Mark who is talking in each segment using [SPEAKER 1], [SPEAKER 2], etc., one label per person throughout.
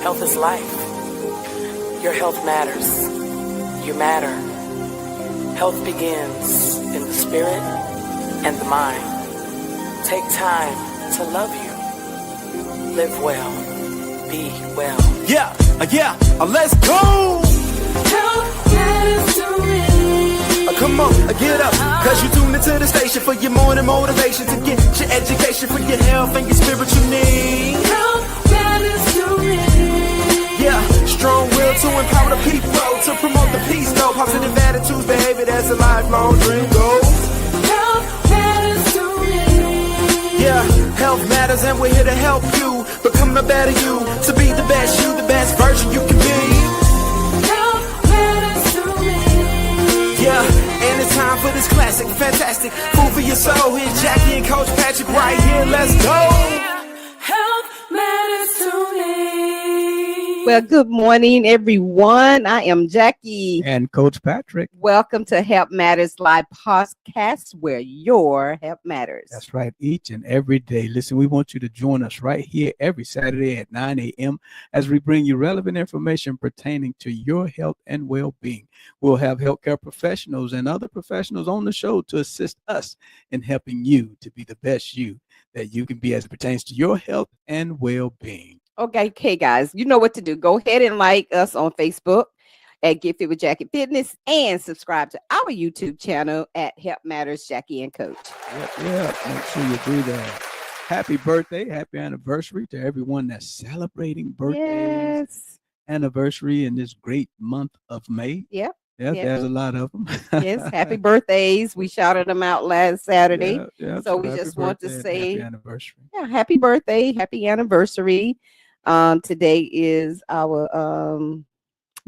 [SPEAKER 1] Health is life. Your health matters. You matter. Health begins in the spirit and the mind. Take time to love you. Live well. Be well.
[SPEAKER 2] Let's go!
[SPEAKER 3] Health matters to me.
[SPEAKER 2] Come on, get up, cause you tuned into the station for your morning motivation to get your education for your health and your spiritual needs.
[SPEAKER 3] Health matters to me.
[SPEAKER 2] Yeah, strong will to empower the people, to promote the peace, though. Positive attitudes, behavior, that's a lifelong dream goal.
[SPEAKER 3] Health matters to me.
[SPEAKER 2] Yeah, health matters and we're here to help you become a better you, to be the best version you can be.
[SPEAKER 3] Health matters to me.
[SPEAKER 2] Yeah, and it's time for this classic, fantastic food for your soul. Here's Jackie and Coach Patrick right here. Let's go.
[SPEAKER 3] Health matters to me.
[SPEAKER 4] Well, good morning, everyone. I am Jackie.
[SPEAKER 5] And Coach Patrick.
[SPEAKER 4] Welcome to Health Matters Live Podcast, where your health matters.
[SPEAKER 5] That's right, each and every day. Listen, we want you to join us right here every Saturday at 9 a.m. as we bring you relevant information pertaining to your health and well-being. We'll have healthcare professionals and other professionals on the show to assist us in helping you to be the best you that you can be as it pertains to your health and well-being.
[SPEAKER 4] Okay, guys, you know what to do. Go ahead and like us on Facebook at Get Fit with Jackie Fitness and subscribe to our YouTube channel at Health Matters Jackie and Coach.
[SPEAKER 5] Yeah, make sure you do that. Happy birthday, happy anniversary to everyone that's celebrating birthdays,
[SPEAKER 4] Yes.
[SPEAKER 5] anniversary in this great month of May.
[SPEAKER 4] Yep.
[SPEAKER 5] Yeah,
[SPEAKER 4] Yep.
[SPEAKER 5] there's a lot of them.
[SPEAKER 4] Yes. Happy birthdays. We shouted them out last Saturday.
[SPEAKER 5] Yeah,
[SPEAKER 4] So we
[SPEAKER 5] happy
[SPEAKER 4] just want to
[SPEAKER 5] birthday and
[SPEAKER 4] say,
[SPEAKER 5] happy anniversary.
[SPEAKER 4] yeah, happy birthday, happy anniversary. Today is our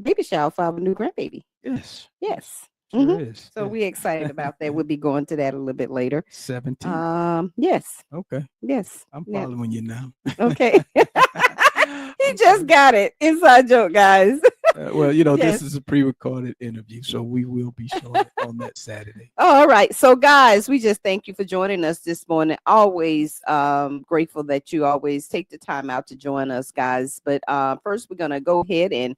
[SPEAKER 4] baby shower for our new grandbaby.
[SPEAKER 5] Yes.
[SPEAKER 4] Yes.
[SPEAKER 5] Sure
[SPEAKER 4] Mhm.
[SPEAKER 5] is.
[SPEAKER 4] So
[SPEAKER 5] Yeah.
[SPEAKER 4] we're excited about that. We'll be going to that a little bit later.
[SPEAKER 5] 17.
[SPEAKER 4] Yes.
[SPEAKER 5] Okay.
[SPEAKER 4] Yes.
[SPEAKER 5] I'm
[SPEAKER 4] Yeah.
[SPEAKER 5] following you now.
[SPEAKER 4] Okay. He just got it. Inside joke, guys.
[SPEAKER 5] Well, you know,
[SPEAKER 4] Yes.
[SPEAKER 5] this is a pre-recorded interview, so we will be showing it on that Saturday.
[SPEAKER 4] All right. So, guys, we just thank you for joining us this morning. Always grateful that you always take the time out to join us, guys. But first, we're going to go ahead and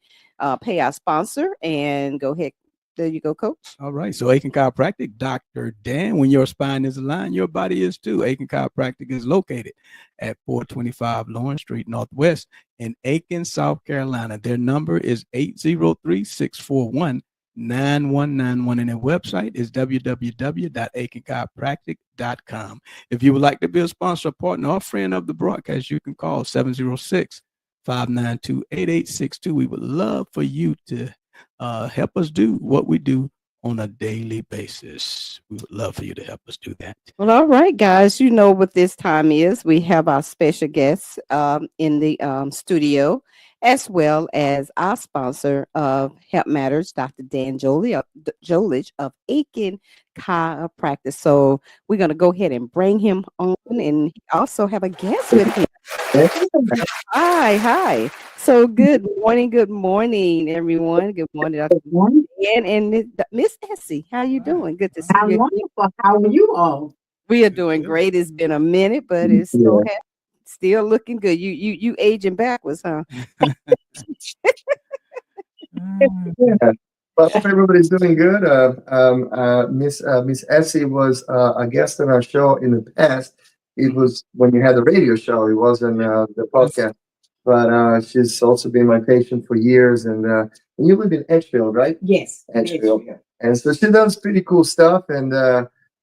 [SPEAKER 4] pay our sponsor and go ahead. There you go, Coach.
[SPEAKER 5] All right. So Aiken Chiropractic, Dr. Dan, when your spine is aligned, your body is too. Aiken Chiropractic is located at 425 Lawrence Street Northwest in Aiken, South Carolina. Their number is 803-641-9191, and their website is www.aikenchiropractic.com. If you would like to be a sponsor, partner, or friend of the broadcast, you can call 706-592-8862. We would love for you to help us do what we do on a daily basis. We would love for you to help us do that.
[SPEAKER 4] Well, all right, guys. You know what this time is. We have our special guests in the studio, as well as our sponsor of Health Matters, Dr. Dan Jolich of Aiken Chiropractic. So we're going to go ahead and bring him on, and also have a guest with him. Hi. So good morning, everyone. Good morning, Dr. Dan and Miss Essie. How you doing? Good to see
[SPEAKER 6] I'm
[SPEAKER 4] you.
[SPEAKER 6] wonderful. How are you all?
[SPEAKER 4] We are doing great. It's been a minute, but it's still looking good. You aging backwards, huh?
[SPEAKER 7] Yeah. Well, I hope everybody's doing good. Miss Essie was a guest on our show in the past. It was when you had the radio show. It wasn't the podcast. But she's also been my patient for years. And you live in Edgefield, right?
[SPEAKER 6] Yes.
[SPEAKER 7] Edgefield. And so she does pretty cool stuff. And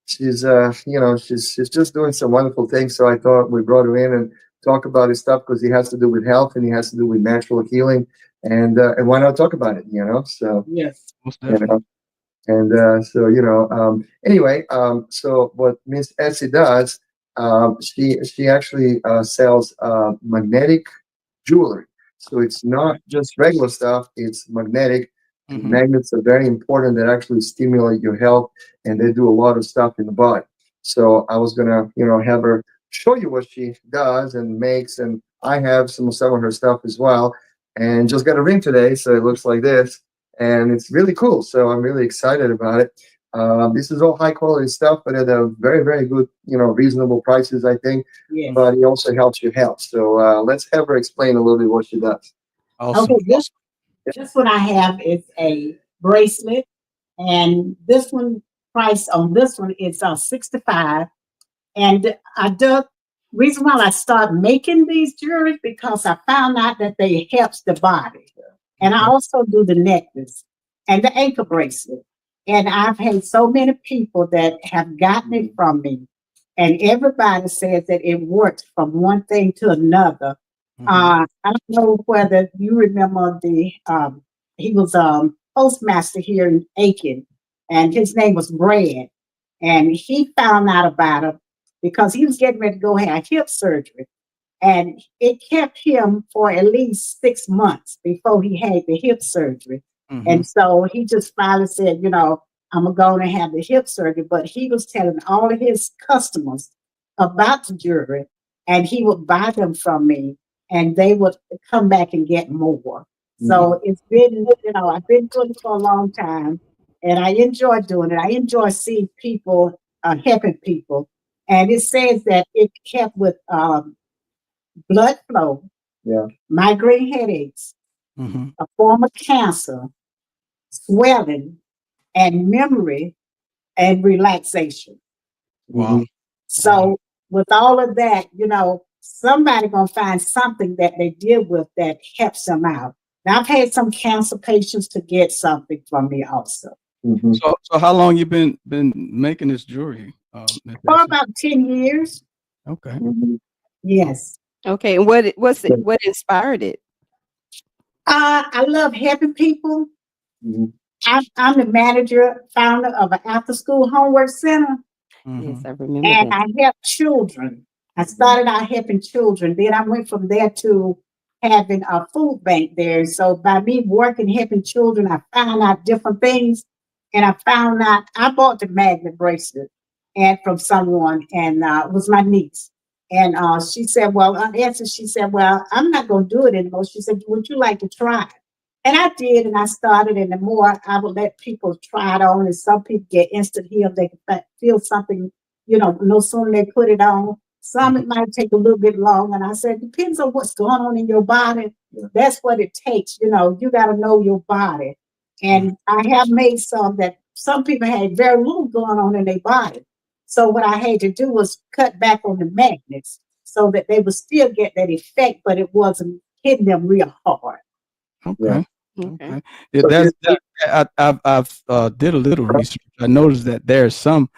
[SPEAKER 7] she's just doing some wonderful things. So I thought we brought her in and talk about his stuff because he has to do with health and he has to do with natural healing. And why not talk about it, So
[SPEAKER 6] Yes.
[SPEAKER 7] Anyway, so what Miss Essie does, she actually sells magnetic jewelry. So it's not just regular stuff; it's magnetic.
[SPEAKER 5] Mm-hmm.
[SPEAKER 7] Magnets are very important. That actually stimulate your health, and they do a lot of stuff in the body. So I was gonna, have her show you what she does and makes, and I have some of her stuff as well. And just got a ring today, so it looks like this, and it's really cool. So I'm really excited about it. This is all high quality stuff, but at a very, very good, reasonable prices, I think.
[SPEAKER 6] Yes.
[SPEAKER 7] But it also helps your health. So let's have her explain a little bit what she does.
[SPEAKER 5] Awesome.
[SPEAKER 6] Okay, this one I have is a bracelet, and this one price on this one is 65. And I do reason why I started making these jewelry because I found out that they helps the body. And I
[SPEAKER 5] Okay.
[SPEAKER 6] also do the necklace and the ankle bracelet. And I've had so many people that have gotten it from me. And everybody says that it works from one thing to another.
[SPEAKER 5] Mhm.
[SPEAKER 6] I don't know whether you remember he was postmaster here in Aiken, and his name was Brad. And he found out about it because he was getting ready to go have hip surgery. And it kept him for at least 6 months before he had the hip surgery. And
[SPEAKER 5] Mhm.
[SPEAKER 6] so he just finally said, I'm going to have the hip surgery. But he was telling all of his customers about the jewelry, and he would buy them from me, and they would come back and get more. So it's been, I've been doing it for a long time, and I enjoy doing it. I enjoy seeing people helping people. And it says that it helped with blood flow,
[SPEAKER 7] Yeah.
[SPEAKER 6] migraine headaches,
[SPEAKER 5] Mhm.
[SPEAKER 6] a form of cancer, swelling, and memory and relaxation.
[SPEAKER 5] Wow.
[SPEAKER 7] Mhm.
[SPEAKER 5] Wow.
[SPEAKER 6] So with all of that, somebody gonna find something that they deal with that helps them out. Now I've had some cancer patients to get something from me also.
[SPEAKER 7] Mhm.
[SPEAKER 5] So how long you been making this jewelry, Miss
[SPEAKER 6] For
[SPEAKER 5] Essie?
[SPEAKER 6] about 10 years.
[SPEAKER 5] Okay.
[SPEAKER 7] Mhm.
[SPEAKER 5] Oh,
[SPEAKER 6] Yes.
[SPEAKER 4] Okay, and
[SPEAKER 7] Yeah.
[SPEAKER 4] what inspired it?
[SPEAKER 6] I love helping people.
[SPEAKER 7] Mhm.
[SPEAKER 6] I'm the manager, founder of an after school homework center.
[SPEAKER 4] Yes,
[SPEAKER 5] mhm.
[SPEAKER 4] I remember
[SPEAKER 6] And
[SPEAKER 4] that.
[SPEAKER 6] I help children. I started out helping children. Then I went from there to having a food bank there. So by me working, helping children, I found out different things. And I found out I bought the magnet bracelet and from someone, and it was my niece. And she said, well, she said, well, I'm not going to do it anymore. She said, would you like to try it? And I did, and I started, and the more I would let people try it on, and some people get instant heal, they can feel something, no sooner they put it on. Some
[SPEAKER 5] Mhm.
[SPEAKER 6] it might take a little bit long, and I said, depends on what's going on in your body. That's what it takes. You got to know your body.
[SPEAKER 5] Mhm.
[SPEAKER 6] And I have made some that some people had very little going on in their body. So what I had to do was cut back on the magnets so that they would still get that effect, but it wasn't hitting them real hard.
[SPEAKER 7] Yeah.
[SPEAKER 5] Okay.
[SPEAKER 4] Okay.
[SPEAKER 5] Okay. Yeah,
[SPEAKER 7] So
[SPEAKER 5] that's
[SPEAKER 7] this,
[SPEAKER 5] that. I've did a little research. I noticed that there's some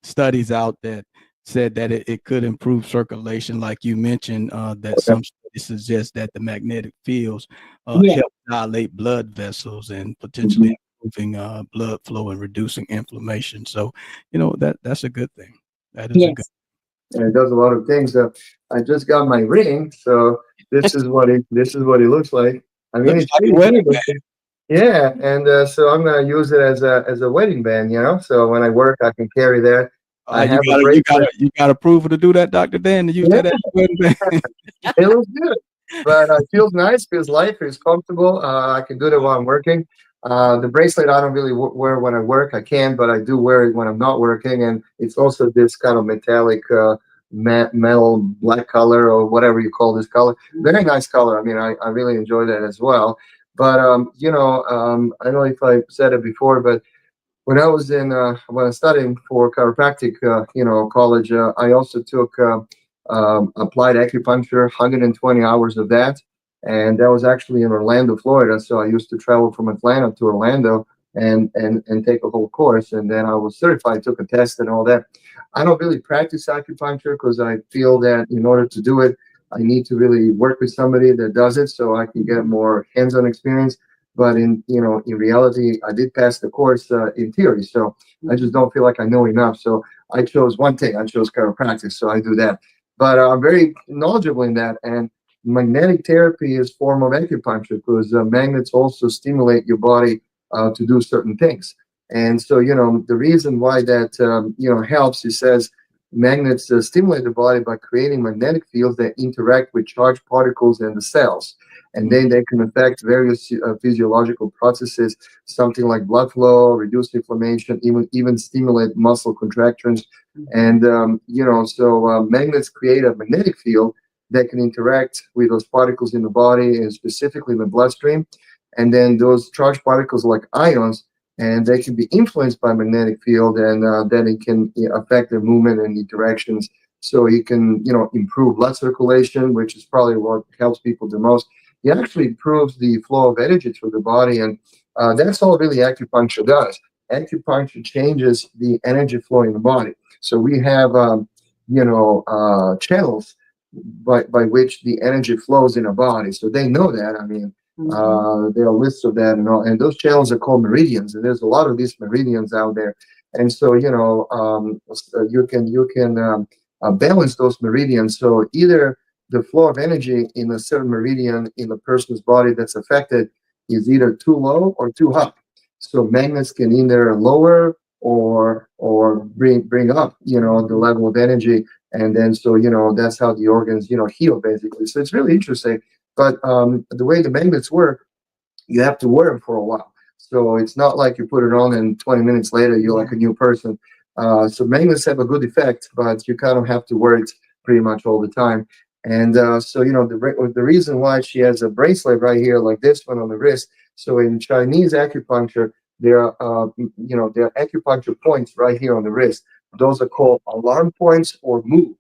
[SPEAKER 5] studies out that said that it could improve circulation, like you mentioned. That
[SPEAKER 7] okay.
[SPEAKER 5] some studies suggest that the magnetic fields
[SPEAKER 6] Yeah.
[SPEAKER 5] help dilate blood vessels and potentially
[SPEAKER 7] Mhm.
[SPEAKER 5] improving blood flow and reducing inflammation. So, that's a good thing. That is a good.
[SPEAKER 6] Yes.
[SPEAKER 7] And it does a lot of things. I just got my ring, so this is what it looks like. I mean,
[SPEAKER 5] Looks
[SPEAKER 7] it's
[SPEAKER 5] like a
[SPEAKER 7] pretty
[SPEAKER 5] wedding
[SPEAKER 7] big. Yeah, and so I'm gonna use it as a wedding band. So when I work, I can carry that. I
[SPEAKER 5] You
[SPEAKER 7] have a
[SPEAKER 5] gotta, you
[SPEAKER 7] bracelet.
[SPEAKER 5] gotta, you gotta approval to do that, Dr. Dan, to use
[SPEAKER 7] Yeah,
[SPEAKER 5] that as a wedding band.
[SPEAKER 7] it looks good, but it feels nice, feels light, feels comfortable. I can do that while I'm working. The bracelet I don't really wear when I work. I can, but I do wear it when I'm not working, and it's also this kind of metallic, metal black color or whatever you call this color. Very nice color. I mean, I really enjoy that as well. But I don't know if I said it before, but when I was when I studying for chiropractic, college, I also took applied acupuncture, 120 hours of that, and that was actually in Orlando, Florida. So I used to travel from Atlanta to Orlando and take a whole course, and then I was certified, took a test, and all that. I don't really practice acupuncture because I feel that in order to do it, I need to really work with somebody that does it, so I can get more hands-on experience. But in reality, I did pass the course in theory, so I just don't feel like I know enough. So I chose one thing. I chose chiropractic, so I do that. But I'm very knowledgeable in that. And magnetic therapy is form of acupuncture because magnets also stimulate your body to do certain things. And so the reason why that helps, it says magnets stimulate the body by creating magnetic fields that interact with charged particles in the cells, and then they can affect various physiological processes, something like blood flow, reduce inflammation, even stimulate muscle contractions. And so magnets create a magnetic field that can interact with those particles in the body and specifically in the bloodstream. And then those charged particles like ions, and they can be influenced by magnetic field, and then it can affect their movement and interactions. So it can, improve blood circulation, which is probably what helps people the most. It actually improves the flow of energy through the body, and that's all really acupuncture does. Acupuncture changes the energy flow in the body. So we have, channels by which the energy flows in a body. So they know that. I mean, there are lists of that and all, and those channels are called meridians, and there's a lot of these meridians out there. And so, you can balance those meridians. So either the flow of energy in a certain meridian in a person's body that's affected is either too low or too high. So magnets can either lower or bring up, the level of energy, and then so that's how the organs heal basically. So it's really interesting. But the way the magnets work, you have to wear them for a while. So it's not like you put it on and 20 minutes later you're like a new person. So magnets have a good effect, but you kind of have to wear it pretty much all the time. And the reason why she has a bracelet right here like this one on the wrist. So in Chinese acupuncture, there are acupuncture points right here on the wrist. Those are called alarm points or mu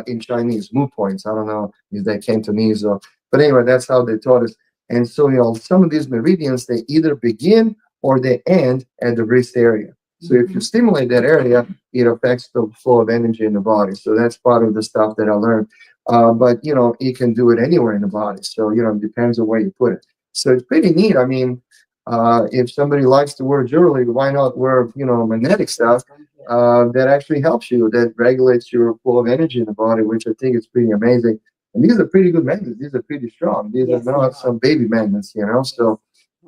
[SPEAKER 7] in Chinese, mu points. I don't know if they're Cantonese but anyway, that's how they taught us. And so, some of these meridians, they either begin or they end at the wrist area. So if you stimulate that area, it affects the flow of energy in the body. So that's part of the stuff that I learned. But, you can do it anywhere in the body. So, it depends on where you put it. So it's pretty neat. I mean, if somebody likes to wear jewelry, why not wear, magnetic stuff that actually helps you, that regulates your flow of energy in the body, which I think is pretty amazing. And these are pretty good magnets. These are pretty strong. These are not some baby magnets, So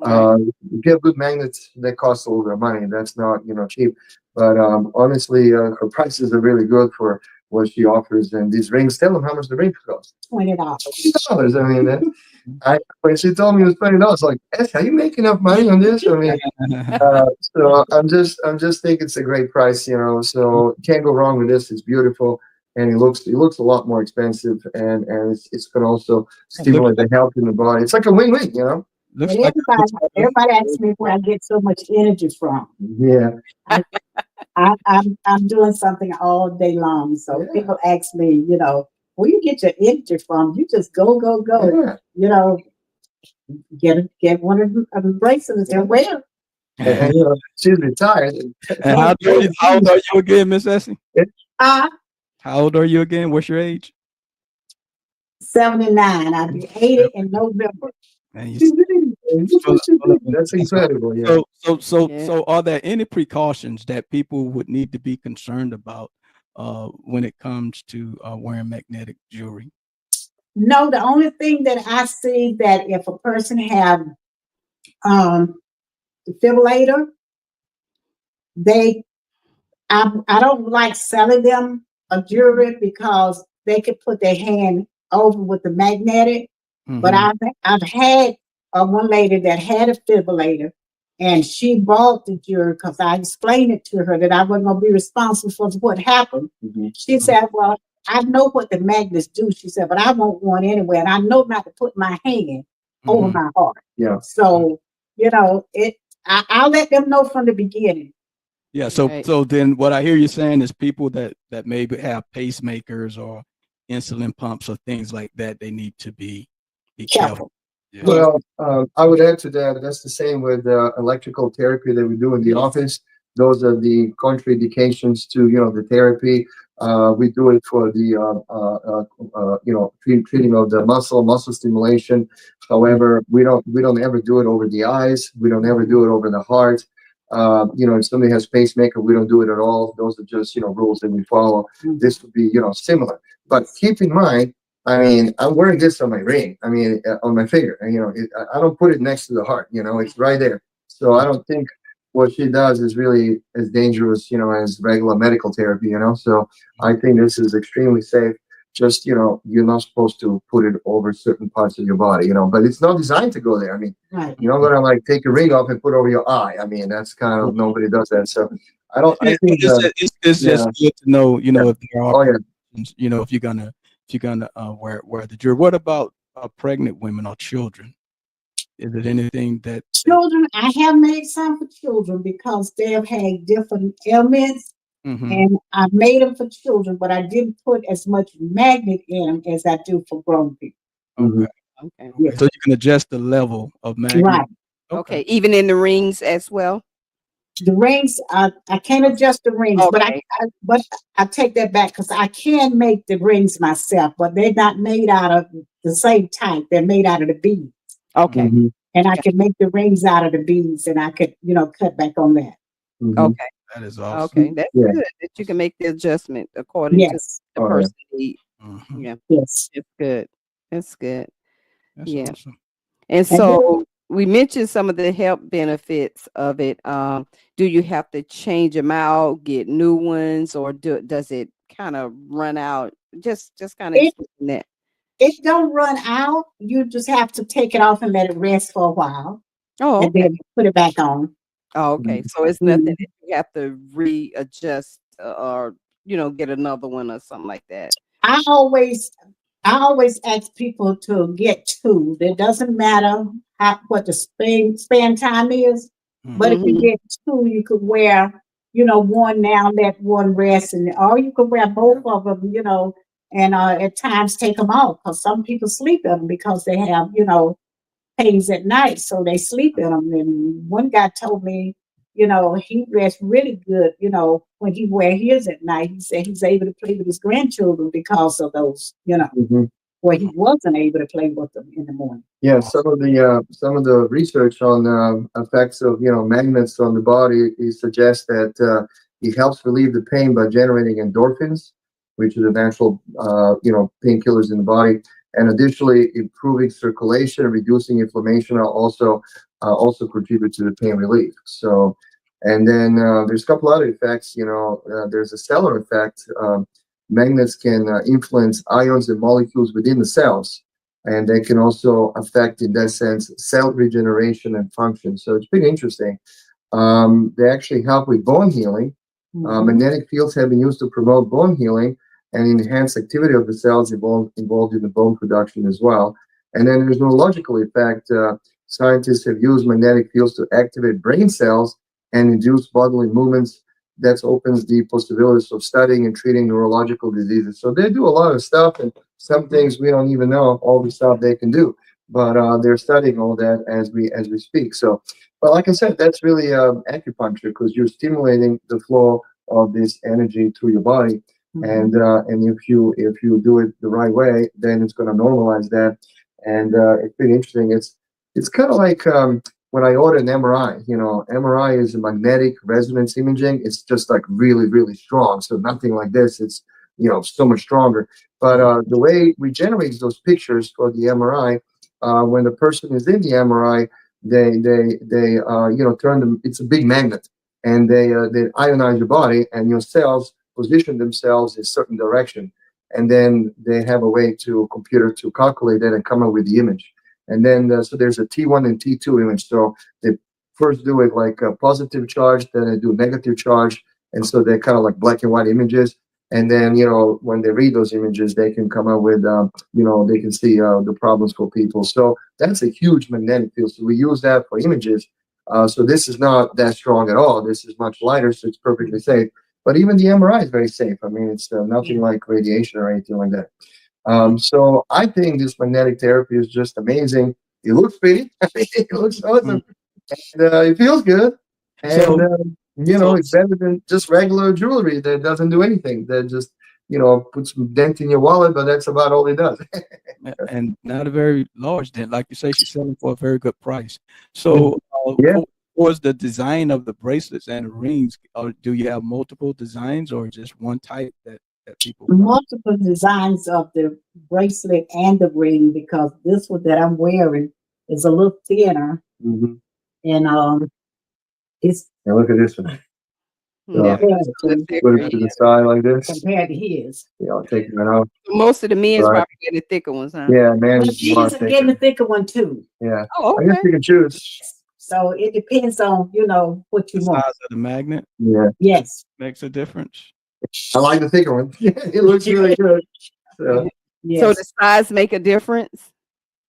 [SPEAKER 7] if you have good magnets, that cost a little bit of money. That's not, cheap. But honestly, her prices are really good for what she offers. And these rings, tell them how much the rings cost.
[SPEAKER 6] $20.
[SPEAKER 7] $20. I mean, when she told me it was $20, like, Essie, are you making enough money on this? I mean, so I'm just think it's a great price, So can't go wrong with this. It's beautiful. And it looks a lot more expensive, and it's going to also stimulate the health in the body. It's like a win-win,
[SPEAKER 5] Looks like
[SPEAKER 6] Everybody asks me where I get so much energy from.
[SPEAKER 7] Yeah.
[SPEAKER 6] I'm doing something all day long. So people ask me, where you get your energy from? You just go.
[SPEAKER 7] Yeah.
[SPEAKER 6] Get one of the bracelets and wear.
[SPEAKER 7] And she's retired.
[SPEAKER 5] And how old are you again, Miss Essie? How old are you again? What's your age?
[SPEAKER 6] 79. I'll be 80 in November.
[SPEAKER 7] That's incredible. Yeah.
[SPEAKER 5] So are there any precautions that people would need to be concerned about when it comes to wearing magnetic jewelry?
[SPEAKER 6] No, the only thing that I see that if a person have defibrillator, I don't like selling them a jewelry because they could put their hand over with the magnetic. But I've had one lady that had a defibrillator, and she bought the jewelry because I explained it to her that I wasn't going to be responsible for what happened. She said, well, I know what the magnets do. She said, but I want one anyway, and I know not to put my hand over my heart.
[SPEAKER 7] Yeah.
[SPEAKER 6] So, I'll let them know from the beginning.
[SPEAKER 5] Yeah. So then what I hear you saying is people that maybe have pacemakers or insulin pumps or things like that, they need to be careful. Yeah.
[SPEAKER 7] Well, I would add to that. That's the same with electrical therapy that we do in the office. Those are the contraindications to the therapy. We do it for the treating of the muscle stimulation. However, we don't ever do it over the eyes. We don't ever do it over the heart. If somebody has pacemaker, we don't do it at all. Those are just rules that we follow. This would be similar. But keep in mind, I mean, I'm wearing this on my ring. I mean, on my finger. And, I don't put it next to the heart. It's right there. So I don't think what she does is really as dangerous, as regular medical therapy. So I think this is extremely safe. Just you're not supposed to put it over certain parts of your body. But it's not designed to go there. I mean, you're not gonna take a ring off and put it over your eye. I mean, that's kind of nobody does that. So I don't. I think
[SPEAKER 5] it's just good to know. If there are, if you're gonna you're gonna wear the jewelry. What about pregnant women or children? Is it anything that
[SPEAKER 6] Children, I have made some for children because they have had different ailments,
[SPEAKER 5] Mhm.
[SPEAKER 6] and I made them for children, but I didn't put as much magnet in them as I do for grown people.
[SPEAKER 7] Mhm.
[SPEAKER 5] Okay.
[SPEAKER 4] Okay.
[SPEAKER 6] Yeah.
[SPEAKER 5] Okay. So you can adjust the level of magnet.
[SPEAKER 6] Right.
[SPEAKER 4] Okay. Even in the rings as well.
[SPEAKER 6] The rings, I can't adjust the rings, but
[SPEAKER 4] Okay.
[SPEAKER 6] but I take that back because I can make the rings myself, but they're not made out of the same type. They're made out of the beads,
[SPEAKER 4] Okay.
[SPEAKER 7] Mhm.
[SPEAKER 6] and I
[SPEAKER 4] Yeah.
[SPEAKER 6] can make the rings out of the beads, and I could, cut back on that.
[SPEAKER 7] Mhm.
[SPEAKER 4] Okay.
[SPEAKER 5] That is awesome.
[SPEAKER 4] Okay. That's
[SPEAKER 7] Yeah.
[SPEAKER 4] good that you can make the adjustment according to
[SPEAKER 6] Yes,
[SPEAKER 4] the
[SPEAKER 7] Oh, yeah.
[SPEAKER 4] person need.
[SPEAKER 5] Mhm.
[SPEAKER 4] Yeah.
[SPEAKER 6] yes.
[SPEAKER 4] It's good. That's good.
[SPEAKER 5] That's
[SPEAKER 4] Yeah.
[SPEAKER 5] awesome.
[SPEAKER 4] And
[SPEAKER 6] And then
[SPEAKER 4] so we mentioned some of the health benefits of it. Do you have to change them out, get new ones, or does it kind of run out? Just kind of
[SPEAKER 6] it
[SPEAKER 4] explain that.
[SPEAKER 6] it don't run out. You just have to take it off and let it rest for a while,
[SPEAKER 4] Oh,
[SPEAKER 6] and
[SPEAKER 4] okay.
[SPEAKER 6] then put it back on.
[SPEAKER 4] Oh,
[SPEAKER 7] Mhm.
[SPEAKER 4] okay. So it's nothing
[SPEAKER 6] Mhm.
[SPEAKER 4] that you have to readjust or get another one or something like that.
[SPEAKER 6] I always I always ask people to get two. It doesn't matter what the span time is, but if
[SPEAKER 5] Mhm.
[SPEAKER 6] you
[SPEAKER 4] Mm-hmm.
[SPEAKER 6] get two, you could wear, one now, let one rest, or you could wear both of them, and at times take them off because some people sleep in them because they have, pains at night, so they sleep in them. And one guy told me, he rests really good, when he wear his at night. He said he's able to play with his grandchildren because of those,
[SPEAKER 7] Mhm.
[SPEAKER 6] where he wasn't able to play with them in the morning.
[SPEAKER 7] Yeah, some of the research on effects of magnets on the body, it suggests that it helps relieve the pain by generating endorphins, which are the natural painkillers in the body, and additionally improving circulation, reducing inflammation, are also contribute to the pain relief. So, and then there's a couple other effects. There's a cellular effect. Magnets can influence ions and molecules within the cells, and they can also affect, in that sense, cell regeneration and function. So it's pretty interesting. They actually help with bone healing.
[SPEAKER 6] Mhm.
[SPEAKER 7] Magnetic fields have been used to promote bone healing and enhance activity of the cells involved in the bone production as well. And then there's neurological effect. Scientists have used magnetic fields to activate brain cells and induce bodily movements. That opens the possibilities of studying and treating neurological diseases. So they do a lot of stuff, and some things we don't even know all the stuff they can do. But they're studying all that as we speak. So, but like I said, that's really acupuncture because you're stimulating the flow of this energy through your body, and if you do it the right way, then it's going to normalize that, and it's pretty interesting. It's kind of like when I order an MRI. MRI is a magnetic resonance imaging. It's just like really, really strong. So nothing like this. It's so much stronger. But the way we generate those pictures for the MRI, when the person is in the MRI, they turn them. It's a big magnet, and they ionize your body, and your cells position themselves in a certain direction, and then they have a way to computer to calculate that and come up with the image. And then so there's a T1 and T2 image. So they first do it like a positive charge, then they do negative charge, and so they're kind of like black and white images. And then when they read those images, they can come up with they can see the problems for people. So that's a huge magnetic field. So we use that for images. So this is not that strong at all. This is much lighter, so it's perfectly safe. But even the MRI is very safe. I mean, it's nothing like radiation or anything like that. So I think this magnetic therapy is just amazing. It looks pretty. It looks awesome. And, it feels good. And,
[SPEAKER 5] So so
[SPEAKER 7] it's better than just regular jewelry that doesn't do anything. That just, puts a dent in your wallet, but that's about all it does.
[SPEAKER 5] and not a very large dent, like you say, she's selling for a very good price. So
[SPEAKER 7] Yeah.
[SPEAKER 5] was the design of the bracelets and the rings, or do you have multiple designs or just one type that people want?
[SPEAKER 6] Multiple designs of the bracelet and the ring because this one that I'm wearing is a little thinner,
[SPEAKER 7] Hmm.
[SPEAKER 6] and it's
[SPEAKER 7] Now look at this one.
[SPEAKER 4] Yeah.
[SPEAKER 6] compared
[SPEAKER 4] So that's
[SPEAKER 6] to
[SPEAKER 7] Put
[SPEAKER 4] thicker,
[SPEAKER 7] it to
[SPEAKER 4] yeah.
[SPEAKER 7] the side like this.
[SPEAKER 6] compared to his.
[SPEAKER 7] I'll take it out.
[SPEAKER 4] Most of the men's
[SPEAKER 7] Right.
[SPEAKER 4] probably get the thicker ones, huh?
[SPEAKER 7] Yeah, man.
[SPEAKER 6] But
[SPEAKER 7] It's
[SPEAKER 6] these
[SPEAKER 7] smart
[SPEAKER 6] are
[SPEAKER 7] thinking.
[SPEAKER 6] getting a thicker one too.
[SPEAKER 7] Yeah.
[SPEAKER 4] Oh,
[SPEAKER 7] I guess
[SPEAKER 4] okay.
[SPEAKER 7] you can choose.
[SPEAKER 6] So it depends on what
[SPEAKER 5] The
[SPEAKER 6] you want.
[SPEAKER 5] size of the magnet
[SPEAKER 7] Yeah.
[SPEAKER 6] Yes.
[SPEAKER 5] makes a difference.
[SPEAKER 7] I like the thicker one. It looks really good. So,
[SPEAKER 4] So
[SPEAKER 6] Yes.
[SPEAKER 4] the size make a difference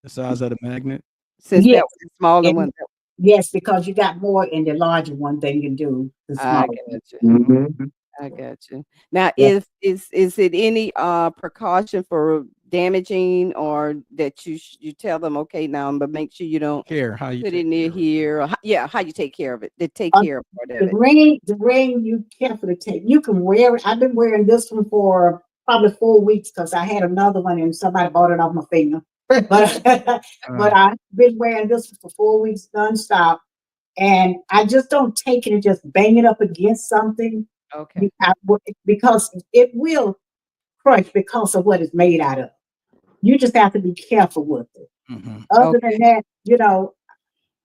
[SPEAKER 5] The size of the magnet.
[SPEAKER 4] since that
[SPEAKER 6] Yes.
[SPEAKER 4] was the smaller
[SPEAKER 6] And
[SPEAKER 4] one.
[SPEAKER 6] yes, because you got more in the larger one than you do the
[SPEAKER 4] I
[SPEAKER 6] smaller one.
[SPEAKER 4] got you.
[SPEAKER 7] Mhm.
[SPEAKER 4] I got you. Now,
[SPEAKER 6] Yeah.
[SPEAKER 4] is it any precaution for damaging, or that you tell them, okay, now, but make sure you don't
[SPEAKER 5] Care how you
[SPEAKER 4] put it
[SPEAKER 5] take
[SPEAKER 4] near
[SPEAKER 5] care of it.
[SPEAKER 4] here, or yeah, how you take care of it. They take
[SPEAKER 6] Uh,
[SPEAKER 4] care of part of it.
[SPEAKER 6] the ring you carefully take. You can wear it. I've been wearing this one for probably 4 weeks because I had another one and somebody bought it off my finger. But but
[SPEAKER 5] Right.
[SPEAKER 6] I've been wearing this one for 4 weeks nonstop. And I just don't take it and just bang it up against something
[SPEAKER 4] Okay.
[SPEAKER 6] because it will crush because of what it's made out of. You just have to be careful with it.
[SPEAKER 5] Hmm.
[SPEAKER 6] Other than
[SPEAKER 4] Okay.
[SPEAKER 6] that,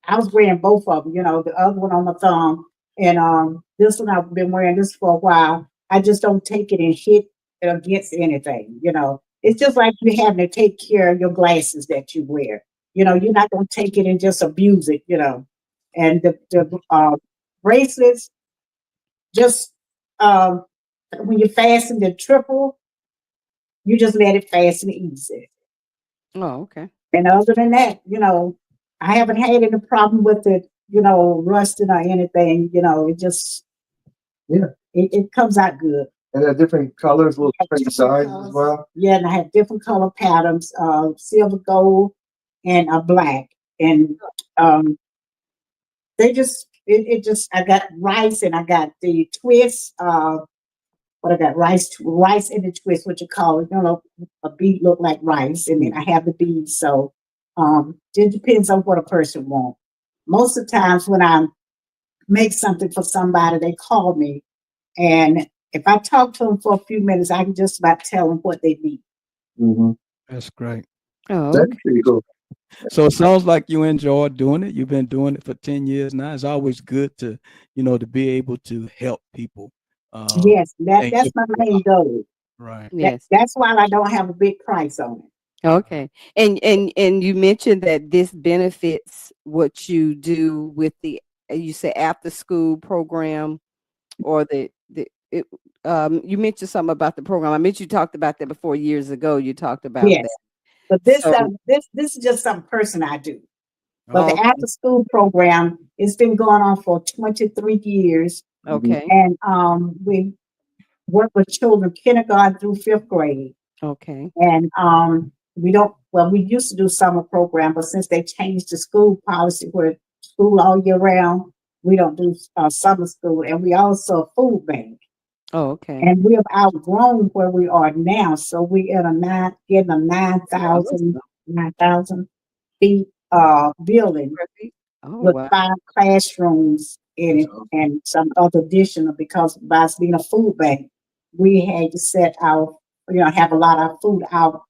[SPEAKER 6] I was wearing both of them, the other one on my thumb and this one I've been wearing this for a while. I just don't take it and hit it against anything. It's just like you having to take care of your glasses that you wear. You're not gonna take it and just abuse it. And the bracelets, just um when you fasten the triple, you just let it fasten easy.
[SPEAKER 4] Oh, okay.
[SPEAKER 6] And other than that, I haven't had any problem with it, rusting or anything. It just
[SPEAKER 7] Yeah.
[SPEAKER 6] it comes out good.
[SPEAKER 7] And they're different colors, little
[SPEAKER 6] Have
[SPEAKER 7] different
[SPEAKER 6] different
[SPEAKER 7] sizes as
[SPEAKER 6] colors.
[SPEAKER 7] well.
[SPEAKER 6] Yeah, and I have different color patterns, silver, gold, and black. And um, they just it just I got rice and I got the twist. What I got rice in the twist, what you call it. A bead look like rice, and then I have the beads. So it depends on what a person wants. Most of the times when I make something for somebody, they call me, and if I talk to them for a few minutes, I can just about tell them what they need.
[SPEAKER 7] Mm-hmm.
[SPEAKER 5] That's great.
[SPEAKER 4] Oh,
[SPEAKER 7] That's
[SPEAKER 4] okay.
[SPEAKER 7] pretty cool.
[SPEAKER 5] So it sounds like you enjoy doing it. You've been doing it for 10 years now. It's always good to, to be able to help people. Uh,
[SPEAKER 6] Yes, that
[SPEAKER 5] and
[SPEAKER 6] that's
[SPEAKER 5] give
[SPEAKER 6] my
[SPEAKER 5] people
[SPEAKER 6] main goal.
[SPEAKER 5] right.
[SPEAKER 4] Yes.
[SPEAKER 6] That's why I don't have a big price on it.
[SPEAKER 4] Okay. And you mentioned that this benefits what you do with the you say after school program, or you mentioned something about the program. I meant you talked about that before years ago. You talked about that.
[SPEAKER 6] Yes, but
[SPEAKER 4] So,
[SPEAKER 6] this is just some person I do. But the
[SPEAKER 5] Okay.
[SPEAKER 4] okay.
[SPEAKER 6] after school program, it's been going on for 23 years.
[SPEAKER 7] Mhm.
[SPEAKER 4] Okay.
[SPEAKER 6] And we work with children kindergarten through fifth grade.
[SPEAKER 4] Okay.
[SPEAKER 6] And we used to do summer program, but since they changed the school policy where school all year round, we don't do summer school. And we also a food bank.
[SPEAKER 4] Oh, okay.
[SPEAKER 6] And we have outgrown where we are now. So we in a getting a
[SPEAKER 4] Awesome.
[SPEAKER 6] 9,000 feet building
[SPEAKER 4] Perfect. Oh,
[SPEAKER 6] with
[SPEAKER 4] wow.
[SPEAKER 6] 5 classrooms in
[SPEAKER 7] That's
[SPEAKER 6] it
[SPEAKER 7] awesome.
[SPEAKER 6] and some other additional because by us being a food bank, we had to have a lot of food out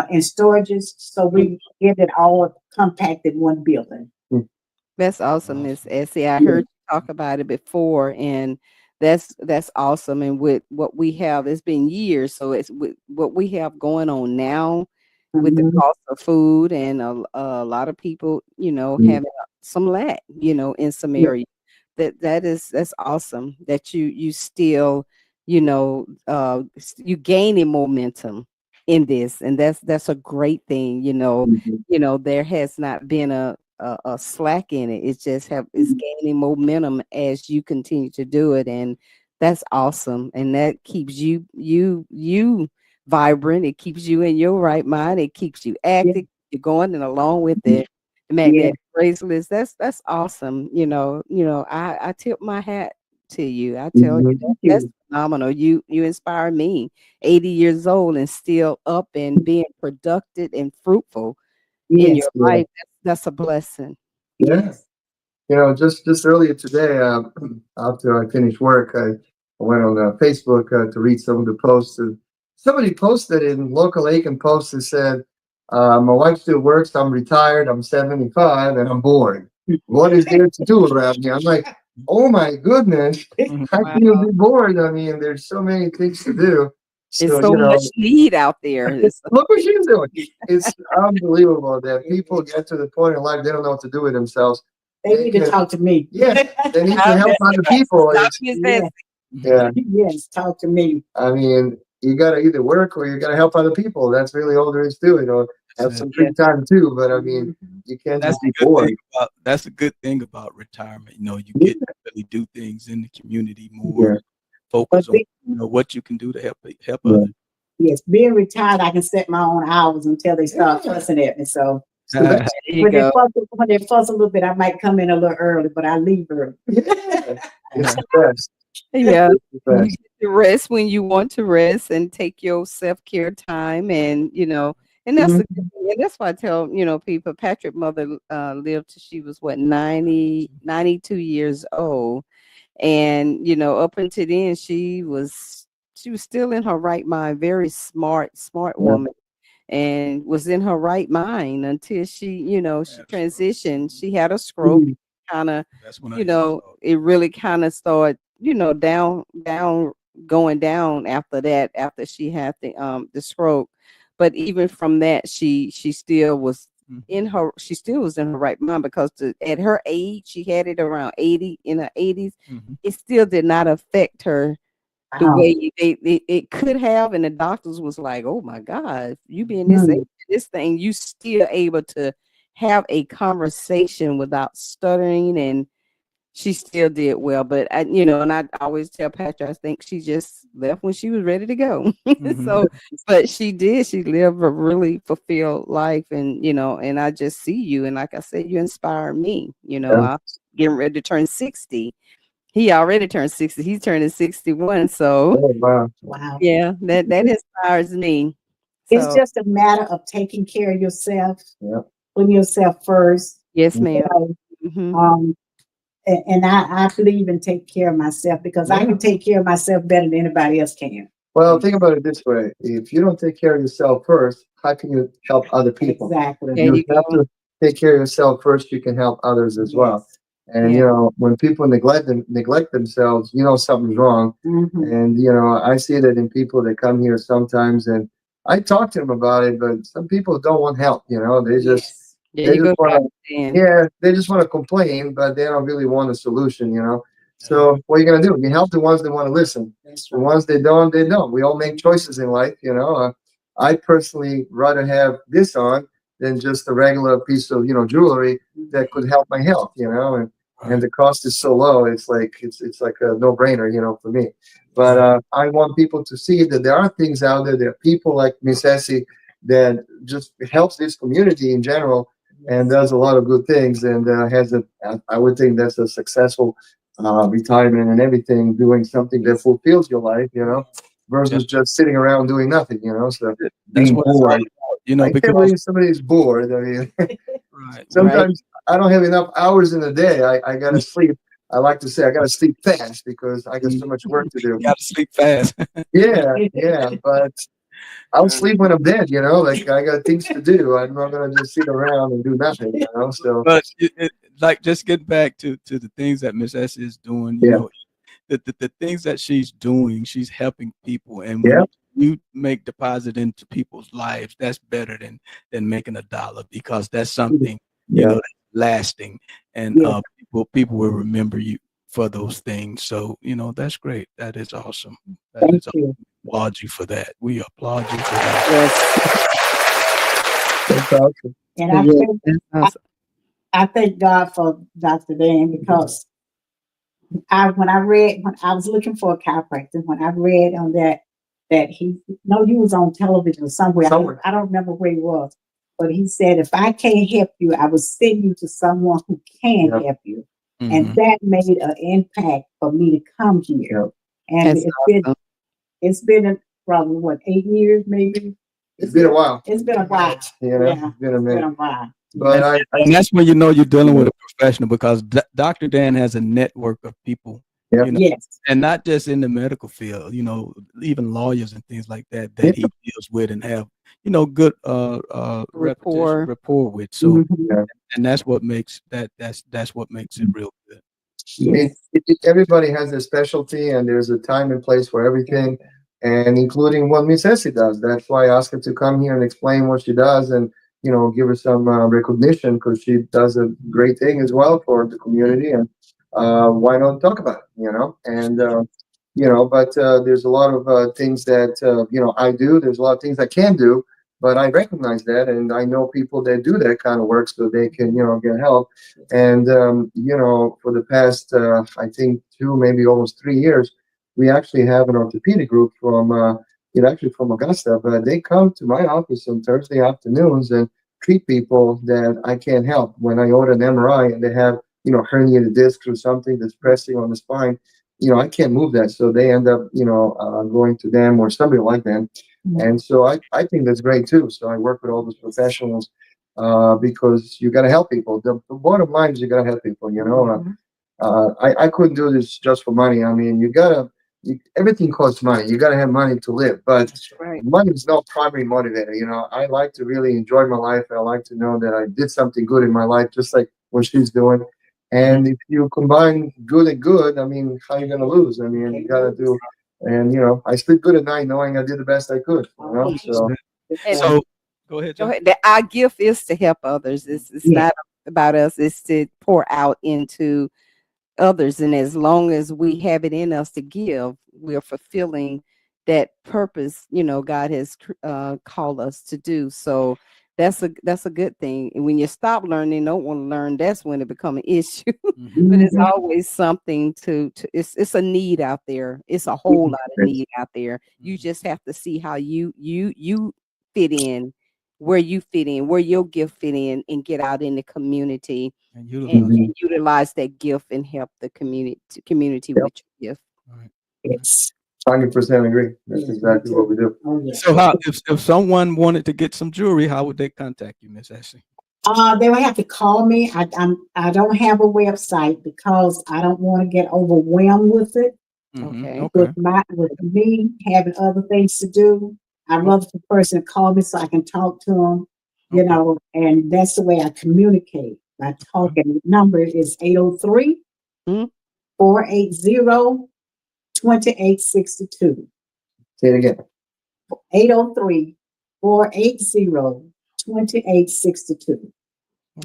[SPEAKER 6] in storages. So we get it all compacted in one building.
[SPEAKER 4] That's awesome, Miss
[SPEAKER 5] Awesome.
[SPEAKER 4] Essie. I
[SPEAKER 6] Yeah.
[SPEAKER 4] heard you talk about it before, and that's awesome. And with what we have, it's been years, so it's with what we have going on now with the
[SPEAKER 6] Mhm.
[SPEAKER 4] cost of food, and a lot of people,
[SPEAKER 7] Mhm.
[SPEAKER 4] having some lack, in some
[SPEAKER 6] Yeah.
[SPEAKER 4] areas. That's awesome that you still, you gaining momentum in this, and that's a great thing.
[SPEAKER 7] Mhm.
[SPEAKER 4] There has not been a slack in it. It's
[SPEAKER 6] Mhm.
[SPEAKER 4] gaining momentum as you continue to do it, and that's awesome. And that keeps you vibrant. It keeps you in your right mind. It keeps you
[SPEAKER 6] Yeah.
[SPEAKER 4] active. You're going and along with the
[SPEAKER 6] Yeah.
[SPEAKER 4] magnetic bracelets. That's awesome. I tip my hat to you. I tell you
[SPEAKER 7] Mhm.
[SPEAKER 6] Thank
[SPEAKER 4] that's
[SPEAKER 6] you.
[SPEAKER 4] phenomenal. You inspire me. 80 years old and still up and being productive and fruitful in
[SPEAKER 6] Yes.
[SPEAKER 4] your
[SPEAKER 7] Yeah.
[SPEAKER 4] life. That's a blessing.
[SPEAKER 7] Yeah.
[SPEAKER 6] Yes.
[SPEAKER 7] Just earlier today, after I finished work, I went on Facebook to read some of the posts. And somebody posted in local Aiken Post and said, "My wife still works. I'm retired. I'm 75, and I'm bored. What is there to do around here?" I'm like, "Oh my goodness,
[SPEAKER 5] Mhm.
[SPEAKER 7] how
[SPEAKER 4] Wow.
[SPEAKER 7] can you be bored? I mean, there's so many things to do."
[SPEAKER 4] It's
[SPEAKER 7] So
[SPEAKER 4] so much need out there.
[SPEAKER 7] look what she's doing. It's unbelievable that people get to the point in life they don't know what to do with themselves.
[SPEAKER 6] They
[SPEAKER 7] They
[SPEAKER 6] need to
[SPEAKER 7] can,
[SPEAKER 6] talk to me.
[SPEAKER 7] yeah, they need to
[SPEAKER 4] Stop,
[SPEAKER 7] help
[SPEAKER 4] Miss
[SPEAKER 7] other
[SPEAKER 4] Essie.
[SPEAKER 7] people.
[SPEAKER 4] Stop,
[SPEAKER 7] It's
[SPEAKER 4] Miss
[SPEAKER 6] Yeah.
[SPEAKER 4] Essie.
[SPEAKER 7] yeah.
[SPEAKER 6] Yes. Talk to me.
[SPEAKER 7] I mean, you gotta either work or you gotta help other people. That's really all there is to it. Or have
[SPEAKER 5] That's
[SPEAKER 7] some
[SPEAKER 5] it.
[SPEAKER 7] free time too. But I mean,
[SPEAKER 6] Mhm.
[SPEAKER 7] you can't
[SPEAKER 5] That's
[SPEAKER 7] just
[SPEAKER 5] the
[SPEAKER 7] be
[SPEAKER 5] good
[SPEAKER 7] bored.
[SPEAKER 5] thing about that's a good thing about retirement. You know, you
[SPEAKER 7] Yeah.
[SPEAKER 5] get to really do things in the community more,
[SPEAKER 7] Yeah.
[SPEAKER 5] focus
[SPEAKER 6] But
[SPEAKER 5] on what you can do to help
[SPEAKER 7] Yeah.
[SPEAKER 5] others.
[SPEAKER 6] yes, being retired, I can set my own hours until they start fussing at me. So
[SPEAKER 7] So that's
[SPEAKER 4] There you go.
[SPEAKER 6] when they fuss a little bit, I might come in a little early, but I leave early.
[SPEAKER 7] yeah, it's the best.
[SPEAKER 4] Yeah.
[SPEAKER 7] It's the
[SPEAKER 4] You
[SPEAKER 7] best.
[SPEAKER 4] get to rest when you want to rest and take your self-care time and and that's the good
[SPEAKER 6] Mhm.
[SPEAKER 4] thing. And that's why I tell, people, Patrick mother lived till she was what 92 years old. And up until then she was still in her right mind, very smart
[SPEAKER 7] Yeah.
[SPEAKER 4] woman, and was in her right mind until she
[SPEAKER 5] Absolutely.
[SPEAKER 4] transitioned. She had a stroke,
[SPEAKER 6] Mhm.
[SPEAKER 4] kind of,
[SPEAKER 5] That's when I had thought.
[SPEAKER 4] it really kind of started, down going down after that, after she had the stroke. But even from that, she still was she still was in her right mind, because at her age, she had it around 80, in her 80s.
[SPEAKER 5] Mm-hmm.
[SPEAKER 4] It still did not affect her the
[SPEAKER 6] Wow.
[SPEAKER 4] way it could have, and the doctors was like, "Oh my God, you being this age,
[SPEAKER 6] Mhm.
[SPEAKER 4] this thing, you still able to have a conversation without stuttering." And she still did well. But and I always tell Patrick, I think she just left when she was ready to go.
[SPEAKER 5] Mm-hmm.
[SPEAKER 4] So, but she did. She lived a really fulfilled life, and and I just see you, and like I said, you inspire me.
[SPEAKER 7] Yeah.
[SPEAKER 4] I'm getting ready to turn 60. He already turned 60. He's turning 61. So
[SPEAKER 7] Oh, wow.
[SPEAKER 6] Wow.
[SPEAKER 4] yeah, that inspires me.
[SPEAKER 6] It's
[SPEAKER 4] So
[SPEAKER 6] just a matter of taking care of yourself,
[SPEAKER 7] Yeah.
[SPEAKER 6] putting yourself first.
[SPEAKER 4] yes,
[SPEAKER 6] You
[SPEAKER 4] ma'am.
[SPEAKER 6] know,
[SPEAKER 4] Hmm.
[SPEAKER 6] um, and I believe in take care of myself because I
[SPEAKER 7] Yeah.
[SPEAKER 6] can take care of myself better than anybody else can.
[SPEAKER 7] Well, think about it this way. If you don't take care of yourself first, how can you help other people?
[SPEAKER 6] Exactly.
[SPEAKER 4] There
[SPEAKER 7] You
[SPEAKER 4] you
[SPEAKER 7] have
[SPEAKER 4] go.
[SPEAKER 7] to take care of yourself first. You can help others as well.
[SPEAKER 6] Yes.
[SPEAKER 7] And
[SPEAKER 4] Yeah.
[SPEAKER 7] when people neglect themselves, something's wrong.
[SPEAKER 6] Hmm.
[SPEAKER 7] And I see that in people that come here sometimes, and I talk to them about it. But some people don't want help.
[SPEAKER 6] Yes.
[SPEAKER 4] There
[SPEAKER 7] They
[SPEAKER 4] you
[SPEAKER 7] just
[SPEAKER 4] go,
[SPEAKER 7] want
[SPEAKER 4] Dr.
[SPEAKER 7] to,
[SPEAKER 4] Dan.
[SPEAKER 7] yeah, they just want to complain, but they don't really want a solution.
[SPEAKER 5] Yeah.
[SPEAKER 7] So what are you gonna do? You help the ones that want to listen.
[SPEAKER 6] That's
[SPEAKER 7] The
[SPEAKER 6] right.
[SPEAKER 7] ones they don't, they don't. We all make choices in life. I personally rather have this on than just a regular piece of jewelry that could help my health. And
[SPEAKER 5] Right.
[SPEAKER 7] the cost is so low. It's like a no brainer. For me. But
[SPEAKER 5] Right.
[SPEAKER 7] I want people to see that there are things out there. There are people like Miss Essie that just helps this community in general and does a lot of good things and has I would think that's a successful retirement and everything, doing something that fulfills your life,
[SPEAKER 5] Yeah.
[SPEAKER 7] versus just sitting around doing nothing. So
[SPEAKER 5] That's
[SPEAKER 7] being
[SPEAKER 5] what it's all
[SPEAKER 7] bored.
[SPEAKER 5] about.
[SPEAKER 7] I can't
[SPEAKER 5] Because
[SPEAKER 7] believe somebody's bored. I mean,
[SPEAKER 5] right, right.
[SPEAKER 4] Right.
[SPEAKER 7] sometimes I don't have enough hours in the day. I gotta sleep. I like to say I gotta sleep fast because I got so much work to do.
[SPEAKER 5] You got to sleep fast.
[SPEAKER 7] Yeah, yeah, but I'll sleep when I'm dead. Like I got things to do. I'm not gonna just sit around and do nothing. So
[SPEAKER 5] But like just getting back to the things that Miss S is doing,
[SPEAKER 7] yeah,
[SPEAKER 5] the things that she's doing, she's helping people. And when
[SPEAKER 7] yeah,
[SPEAKER 5] you make deposit into people's lives, that's better than making a dollar, because that's something,
[SPEAKER 7] yeah.
[SPEAKER 5] that's lasting. And
[SPEAKER 6] Yes.
[SPEAKER 5] people will remember you for those things. So, that's great. That is awesome. That
[SPEAKER 6] Thank
[SPEAKER 5] is awesome.
[SPEAKER 6] you.
[SPEAKER 5] Applaud you for that. We applaud you for that.
[SPEAKER 4] Yes.
[SPEAKER 7] That's awesome.
[SPEAKER 6] And
[SPEAKER 4] Yeah. That's
[SPEAKER 6] I,
[SPEAKER 4] awesome.
[SPEAKER 6] I thank God for Dr. Dan because when I was looking for a chiropractor, when I read on that he no, he was on television somewhere.
[SPEAKER 7] Somewhere.
[SPEAKER 6] I don't remember where he was, but he said if I can't help you, I will send you to someone who can
[SPEAKER 7] Yeah,
[SPEAKER 6] help you, and
[SPEAKER 5] Hmm.
[SPEAKER 6] that made an impact for me to come here.
[SPEAKER 7] yeah.
[SPEAKER 6] And
[SPEAKER 4] That's awesome.
[SPEAKER 6] it's been probably what 8 years maybe.
[SPEAKER 7] It's been a while.
[SPEAKER 6] It's been a while.
[SPEAKER 7] Yeah, it's been a
[SPEAKER 6] It's been
[SPEAKER 7] minute.
[SPEAKER 6] a while.
[SPEAKER 7] But
[SPEAKER 5] And,
[SPEAKER 7] I
[SPEAKER 5] and that's when you're dealing with a professional, because Dr. Dan has a network of people,
[SPEAKER 7] yeah,
[SPEAKER 6] Yes.
[SPEAKER 5] and not just in the medical field, even lawyers and things like that
[SPEAKER 7] yeah,
[SPEAKER 5] that he deals with and have, good repetition
[SPEAKER 4] Rapport.
[SPEAKER 5] rapport with. So,
[SPEAKER 6] Mhm.
[SPEAKER 7] yeah.
[SPEAKER 5] and that's what makes that's what makes it real good.
[SPEAKER 7] It,
[SPEAKER 6] Yes.
[SPEAKER 7] everybody has their specialty, and there's a time and place for everything, and including what Miss Essie does. That's why I asked her to come here and explain what she does, and give her some recognition because she does a great thing as well for the community. And why not talk about it? And but there's a lot of things that I do. There's a lot of things I can do, but I recognize that, and I know people that do that kind of work so they can get help. And for the past I think 2, maybe almost 3 years, we actually have an orthopedic group from actually from Augusta, but they come to my office on Thursday afternoons and treat people that I can't help. When I order an MRI and they have herniated discs or something that's pressing on the spine, I can't move that. So they end up, going to them or somebody like them. And so I think that's great too. So I work with all those professionals because you got to help people. The bottom line is you got to help people. I couldn't do this just for money. I mean, everything costs money. You got to have money to live, but
[SPEAKER 4] Right.
[SPEAKER 7] money is not primary motivator. I like to really enjoy my life. I like to know that I did something good in my life, just like what she's doing. And if you combine good and good, I mean, how you gonna lose? I mean, you gotta do. And I sleep good at night knowing I did the best I could. So
[SPEAKER 4] And
[SPEAKER 5] So go ahead,
[SPEAKER 4] go
[SPEAKER 5] Joe.
[SPEAKER 4] ahead. Our gift is to help others. It's
[SPEAKER 6] Yeah.
[SPEAKER 4] not about us. It's to pour out into others, and as long as we have it in us to give, we're fulfilling that purpose God has called us to do. So that's a good thing. And when you stop learning, don't want to learn, that's when it become an issue.
[SPEAKER 5] Mhm.
[SPEAKER 4] But it's
[SPEAKER 6] Mhm.
[SPEAKER 4] always something to it's a need out there. It's a whole lot of need out there. You just have to see how you fit in, where you fit in, where your gift fit in, and get out in the community
[SPEAKER 5] And
[SPEAKER 4] and,
[SPEAKER 5] utilize.
[SPEAKER 7] Mhm.
[SPEAKER 4] and utilize that gift and help the community
[SPEAKER 7] Yep.
[SPEAKER 4] with your gift.
[SPEAKER 5] All right.
[SPEAKER 6] Yes.
[SPEAKER 7] 100% agree. That's exactly what we do.
[SPEAKER 6] Oh, yeah.
[SPEAKER 5] So how if someone wanted to get some jewelry, how would they contact you, Miss Ashley?
[SPEAKER 6] They would have to call me. I don't have a website because I don't want to get overwhelmed with it.
[SPEAKER 5] Mm-hmm.
[SPEAKER 4] Okay.
[SPEAKER 5] Okay.
[SPEAKER 6] With me having other things to do, I'd
[SPEAKER 5] Oh,
[SPEAKER 6] love for the person to call me so I can talk to them,
[SPEAKER 5] okay.
[SPEAKER 6] and that's the way I communicate by
[SPEAKER 5] Okay.
[SPEAKER 6] talking. The number is 803
[SPEAKER 4] Mhm.
[SPEAKER 6] 480 2862.
[SPEAKER 7] Say it again.
[SPEAKER 6] 803 480 2862.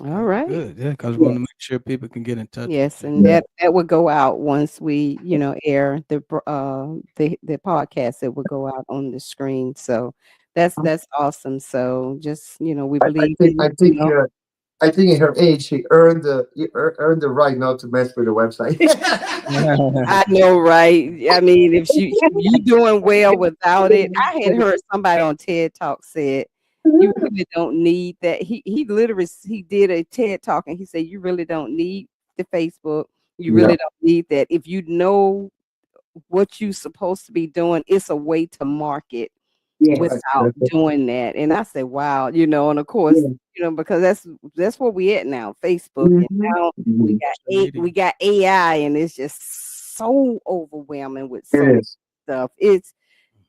[SPEAKER 4] All
[SPEAKER 5] Okay.
[SPEAKER 4] right.
[SPEAKER 5] Good. Yeah, because we want to
[SPEAKER 6] Yes.
[SPEAKER 5] make sure people can get in touch with
[SPEAKER 4] Yes,
[SPEAKER 5] you.
[SPEAKER 4] and
[SPEAKER 7] Yeah.
[SPEAKER 4] that would go out once we, air the podcast. It will go out on the screen. So that's awesome. So just, we
[SPEAKER 7] I, I
[SPEAKER 4] believe
[SPEAKER 7] think
[SPEAKER 4] in,
[SPEAKER 7] I think I think in her age she earned the right not to mess with the website.
[SPEAKER 4] I know, right? I mean, if you doing well without it, I had heard somebody on TED Talk said you really don't need that. He literally he did a TED Talk and he said you really don't need the Facebook. You
[SPEAKER 7] Yeah.
[SPEAKER 4] really don't need that. If you know what you're supposed to be doing, it's a way to market
[SPEAKER 6] Yes.
[SPEAKER 7] Right.
[SPEAKER 4] without
[SPEAKER 7] That's it.
[SPEAKER 4] doing that. And I said, wow, and of course,
[SPEAKER 6] Yes.
[SPEAKER 4] because that's where we at now, Facebook. And
[SPEAKER 6] Mhm.
[SPEAKER 4] now we
[SPEAKER 7] Mhm.
[SPEAKER 4] got
[SPEAKER 5] Social media.
[SPEAKER 4] we got AI, and it's just so overwhelming with
[SPEAKER 7] It
[SPEAKER 4] so much
[SPEAKER 7] is.
[SPEAKER 4] stuff.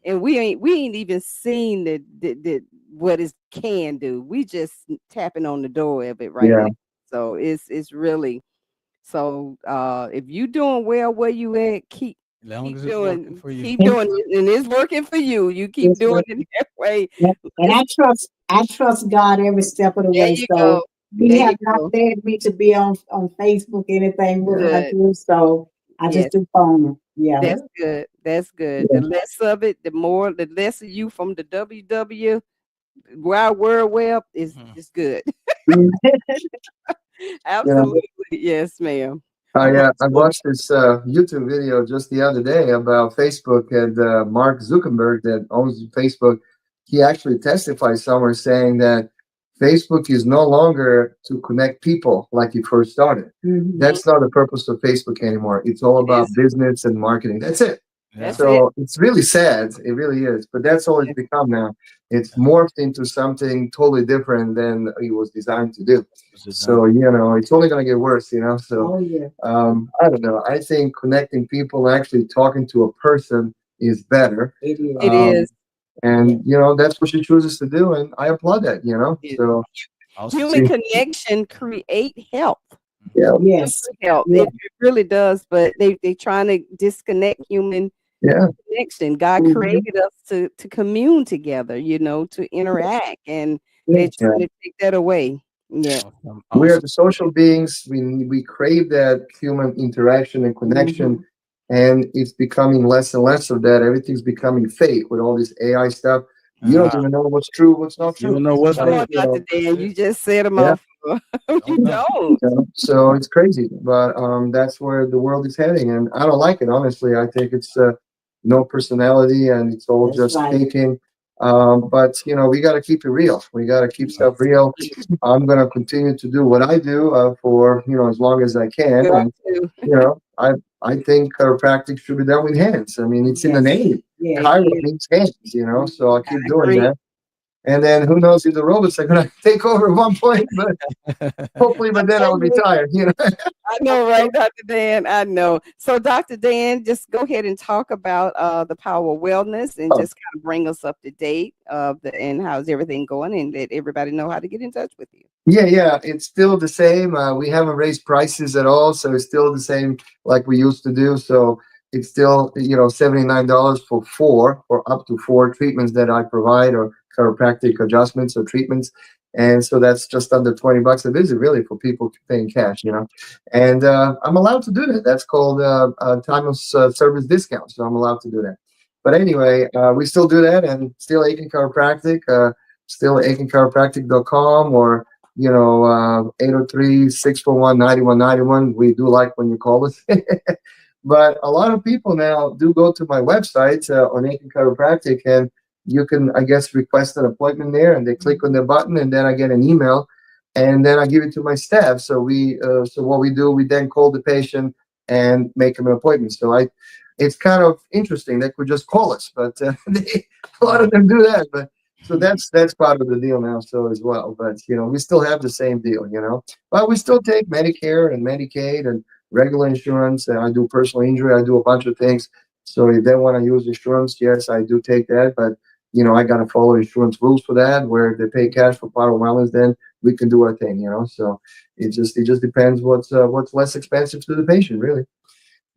[SPEAKER 4] And we ain't even seen the what it can do. We just tapping on the door of it right
[SPEAKER 7] Yeah.
[SPEAKER 4] now. So it's really so if you doing well where you at, keep
[SPEAKER 5] As long
[SPEAKER 4] keep
[SPEAKER 5] as it's working
[SPEAKER 4] doing
[SPEAKER 5] for you.
[SPEAKER 4] keep doing it, and it's working for you. You keep
[SPEAKER 6] Yes,
[SPEAKER 4] doing
[SPEAKER 6] sir.
[SPEAKER 4] it that way.
[SPEAKER 6] Yep. And
[SPEAKER 4] It's,
[SPEAKER 6] I trust God every step of the
[SPEAKER 4] there
[SPEAKER 6] way.
[SPEAKER 4] you
[SPEAKER 6] So
[SPEAKER 4] go.
[SPEAKER 6] He
[SPEAKER 4] There you
[SPEAKER 6] have not
[SPEAKER 4] go.
[SPEAKER 6] led me to be on Facebook, anything look like
[SPEAKER 4] Good.
[SPEAKER 6] this. So I
[SPEAKER 4] Yes,
[SPEAKER 6] just do phone. Yeah.
[SPEAKER 7] Yeah.
[SPEAKER 4] that's good. That's good.
[SPEAKER 7] Yeah.
[SPEAKER 4] The less of it, the less of you from the WW Wild World Web
[SPEAKER 5] Mhm.
[SPEAKER 4] is good.
[SPEAKER 7] Mhm. Yeah.
[SPEAKER 4] Absolutely. Yes, ma'am.
[SPEAKER 5] All right.
[SPEAKER 7] I
[SPEAKER 5] So,
[SPEAKER 7] watched this YouTube video just the other day about Facebook and Mark Zuckerberg that owns Facebook. He actually testified somewhere saying that Facebook is no longer to connect people like it first started.
[SPEAKER 6] Mhm.
[SPEAKER 7] That's not the purpose of Facebook anymore. It's all
[SPEAKER 4] It
[SPEAKER 7] about
[SPEAKER 4] is.
[SPEAKER 7] business and marketing. That's it.
[SPEAKER 5] yeah.
[SPEAKER 4] That's it.
[SPEAKER 7] So it's really sad. It really is. But that's all it's become now. It's morphed into something totally different than it was designed to do.
[SPEAKER 5] Was designed.
[SPEAKER 7] So, it's only going to get worse. So,
[SPEAKER 6] Oh yeah.
[SPEAKER 7] I don't know. I think connecting people, actually talking to a person is better.
[SPEAKER 6] It is.
[SPEAKER 4] It
[SPEAKER 7] Um,
[SPEAKER 4] is.
[SPEAKER 7] and, that's what she chooses to do. And I applaud that.
[SPEAKER 4] It-
[SPEAKER 7] So,
[SPEAKER 5] Awesome.
[SPEAKER 4] Human
[SPEAKER 7] see,
[SPEAKER 4] connection create health.
[SPEAKER 5] Mhm.
[SPEAKER 7] yeah,
[SPEAKER 6] Yes.
[SPEAKER 4] Help.
[SPEAKER 6] Yeah.
[SPEAKER 4] It really does, but they trying to disconnect human
[SPEAKER 7] yeah,
[SPEAKER 4] connection. God
[SPEAKER 6] Mhm.
[SPEAKER 4] created us to commune together, to interact, and they're
[SPEAKER 6] Yes.
[SPEAKER 7] yeah.
[SPEAKER 4] trying to take that away. Yeah.
[SPEAKER 5] Awesome.
[SPEAKER 7] We are
[SPEAKER 5] Awesome.
[SPEAKER 7] the social beings. We crave that human interaction and connection.
[SPEAKER 6] Mhm.
[SPEAKER 7] and it's becoming less and less of that. Everything's becoming fake with all this AI stuff. You don't even know what's true, what's not
[SPEAKER 5] You
[SPEAKER 7] true.
[SPEAKER 5] don't know what's
[SPEAKER 4] Come
[SPEAKER 5] real.
[SPEAKER 4] on, Dr. Dan, you just set them
[SPEAKER 7] Yeah.
[SPEAKER 4] off. You
[SPEAKER 5] know.
[SPEAKER 4] don't.
[SPEAKER 7] So it's crazy, but that's where the world is heading, and I don't like it, honestly. I think it's no personality, and it's all
[SPEAKER 6] That's
[SPEAKER 7] just
[SPEAKER 6] right.
[SPEAKER 7] faking. But we got to keep it real. We got to keep stuff real. I'm gonna continue to do what I do for as long as I can,
[SPEAKER 4] Well,
[SPEAKER 7] and
[SPEAKER 4] too.
[SPEAKER 7] I think chiropractic should be done with hands. I mean, it's in the
[SPEAKER 6] Yes.
[SPEAKER 7] name.
[SPEAKER 6] Yeah.
[SPEAKER 7] Chiro means hands, so I'll keep doing
[SPEAKER 4] agree.
[SPEAKER 7] that. And then who knows if the robots are gonna take over at one point, but hopefully by then I'll be tired.
[SPEAKER 4] I know, right, Dr. Dan? I know. So, Dr. Dan, just go ahead and talk about the power of wellness and
[SPEAKER 7] Oh.
[SPEAKER 4] just kind of bring us up to date and how's everything going and let everybody know how to get in touch with you.
[SPEAKER 7] Yeah, it's still the same. We haven't raised prices at all, so it's still the same like we used to do. So it's still, $79 for four or up to four treatments that I provide, or chiropractic adjustments or treatments. And so that's just under $20 a visit, really, for people paying cash. And I'm allowed to do that. That's called time of service discount. So I'm allowed to do that. But anyway, we still do that, and still Aiken Chiropractic, still aikenchiropractic.com, or 803-641-9191. We do like when you call us. But a lot of people now do go to my website on Aiken Chiropractic, and you can, I guess, request an appointment there, and they click on the button, and then I get an email, and then I give it to my staff. So what we do, we then call the patient and make them an appointment. It's kind of interesting. They could just call us, but a lot of them do that. But so that's part of the deal now, so as well. But we still have the same deal, but we still take Medicare and Medicaid and regular insurance, and I do personal injury. I do a bunch of things. So if they want to use insurance, yes, I do take that. But I got to follow insurance rules for that. Where they pay cash for power wellness, then we can do our thing. So it just depends what's less expensive to the patient, really.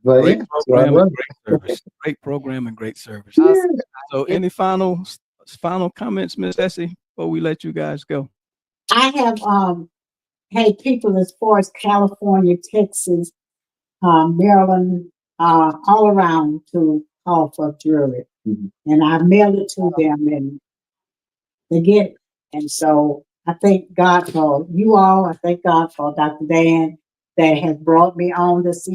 [SPEAKER 7] But
[SPEAKER 5] Great
[SPEAKER 7] yeah, so I
[SPEAKER 5] program and
[SPEAKER 7] love
[SPEAKER 5] great service. Great program and great service.
[SPEAKER 4] Awesome.
[SPEAKER 5] So, any final comments, Miss Essie, before we let you guys go?
[SPEAKER 6] I have had people as far as California, Texas, Maryland, all around to call for jewelry.
[SPEAKER 7] Mhm.
[SPEAKER 6] And I mailed it to them, and they get it. And so I thank God for you all. I thank God for Dr. Dan that has brought me on this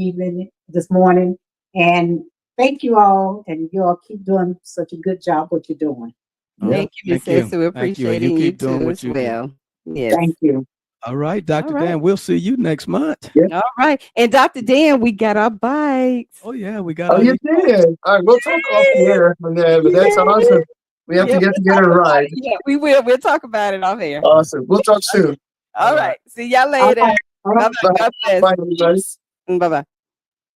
[SPEAKER 6] morning. And thank you all. And you all keep doing such a good job what you're doing.
[SPEAKER 4] Thank you, Miss
[SPEAKER 5] Thank you.
[SPEAKER 4] Essie. We
[SPEAKER 5] Thank you. And
[SPEAKER 4] appreciate
[SPEAKER 5] you
[SPEAKER 4] you
[SPEAKER 5] keep doing
[SPEAKER 4] too
[SPEAKER 5] what
[SPEAKER 4] as
[SPEAKER 5] you do.
[SPEAKER 4] well. Yes.
[SPEAKER 6] Thank you.
[SPEAKER 5] All right, Dr.
[SPEAKER 4] right.
[SPEAKER 5] Dan, we'll see you next month.
[SPEAKER 4] All right. And Dr. Dan, we got our bikes.
[SPEAKER 5] Oh, yeah, we got
[SPEAKER 7] Oh,
[SPEAKER 5] our
[SPEAKER 7] you
[SPEAKER 5] new
[SPEAKER 7] did. All right, we'll talk off the air from there, but that's awesome. We have to get together and ride.
[SPEAKER 4] Yeah, we will. We'll talk about it off air.
[SPEAKER 7] Awesome. We'll talk soon.
[SPEAKER 4] All right. See y'all
[SPEAKER 6] All
[SPEAKER 4] later.
[SPEAKER 6] right. All right.
[SPEAKER 4] Bye-bye. God bless.
[SPEAKER 7] Bye, everybody.
[SPEAKER 4] Bye-bye.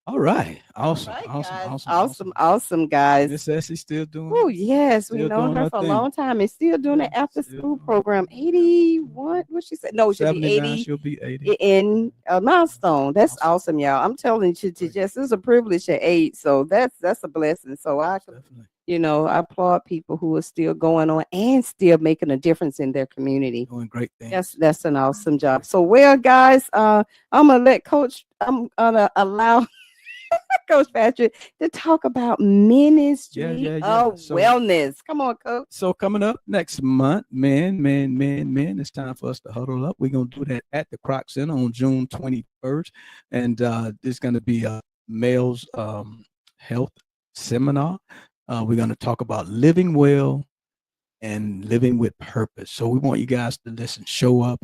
[SPEAKER 5] All right. Awesome.
[SPEAKER 4] All right,
[SPEAKER 5] Awesome.
[SPEAKER 4] guys. Awesome, guys.
[SPEAKER 5] Miss Essie still doing
[SPEAKER 4] Oh, yes.
[SPEAKER 5] still
[SPEAKER 4] We've known
[SPEAKER 5] doing
[SPEAKER 4] her
[SPEAKER 5] her
[SPEAKER 4] for a
[SPEAKER 5] thing.
[SPEAKER 4] long time and still doing the after
[SPEAKER 5] Still
[SPEAKER 4] school
[SPEAKER 5] doing
[SPEAKER 4] program. 81. What she said? No, she'll be
[SPEAKER 5] 79,
[SPEAKER 4] 80
[SPEAKER 5] she'll be 80.
[SPEAKER 4] in a milestone. That's awesome, y'all. I'm telling you, to just it's a privilege at 8. So that's a blessing. So
[SPEAKER 5] Definitely
[SPEAKER 4] I applaud people who are still going on and still making a difference in their community.
[SPEAKER 5] doing great things.
[SPEAKER 4] That's an awesome job. So guys, I'm gonna allow Coach Patrick to talk about ministry
[SPEAKER 5] Yeah.
[SPEAKER 4] of wellness. Come on, Coach.
[SPEAKER 5] So coming up next month, man, it's time for us to huddle up. We're gonna do that at the Croc Center on June 21st, and there's gonna be a males health seminar. We're gonna talk about living well and living with purpose. So we want you guys to listen, show up.